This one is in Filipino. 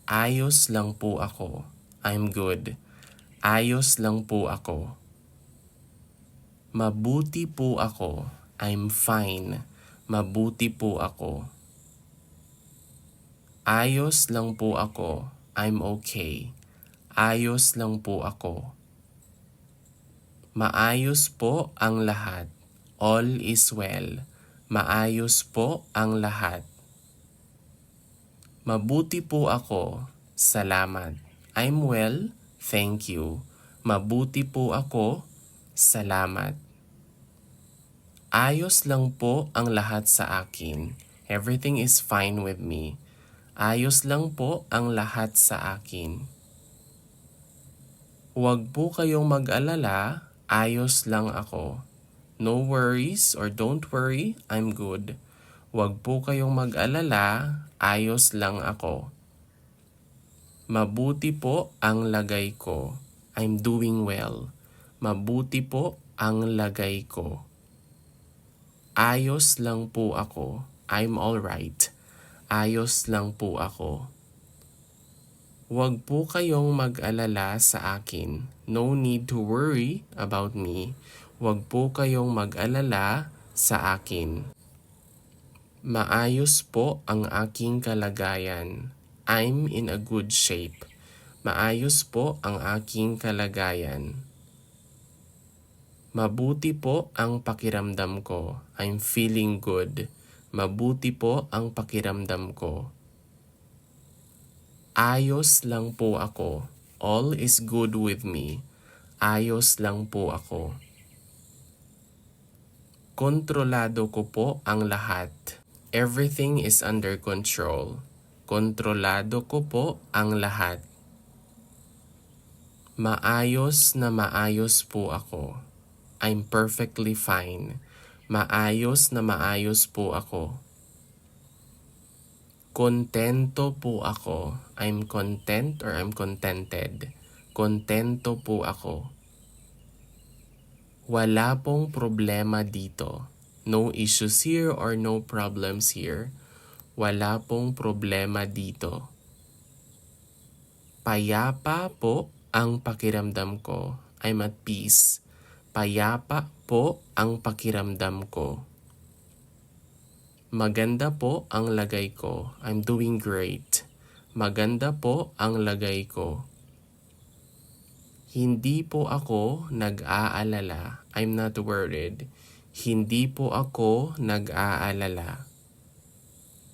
Ayos lang po ako. I'm good. Ayos lang po ako. Mabuti po ako. I'm fine. Mabuti po ako. Ayos lang po ako. I'm okay. Ayos lang po ako. Maayos po ang lahat. All is well. Maayos po ang lahat. Mabuti po ako. Salamat. I'm well. Thank you. Mabuti po ako. Salamat. Ayos lang po ang lahat sa akin. Everything is fine with me. Ayos lang po ang lahat sa akin. Huwag po kayong mag-alala. Ayos lang ako. No worries or don't worry. I'm good. Huwag po kayong mag-alala. Ayos lang ako. Mabuti po ang lagay ko. I'm doing well. Mabuti po ang lagay ko. Ayos lang po ako. I'm alright. Ayos lang po ako. Huwag po kayong mag-alala sa akin. No need to worry about me. Huwag po kayong mag-alala sa akin. Maayos po ang aking kalagayan. I'm in a good shape. Maayos po ang aking kalagayan. Mabuti po ang pakiramdam ko. I'm feeling good. Mabuti po ang pakiramdam ko. Ayos lang po ako. All is good with me. Ayos lang po ako. Kontrolado ko po ang lahat. Everything is under control. Kontrolado ko po ang lahat. Maayos na maayos po ako. I'm perfectly fine. Maayos na maayos po ako. Kontento po ako. I'm content or I'm contented. Kontento po ako. Wala pong problema dito. No issues here or no problems here. Wala pong problema dito. Payapa po ang pakiramdam ko. I'm at peace. Payapa po ang pakiramdam ko. Maganda po ang lagay ko. I'm doing great. Maganda po ang lagay ko. Hindi po ako nag-aalala. I'm not worried. Hindi po ako nag-aalala.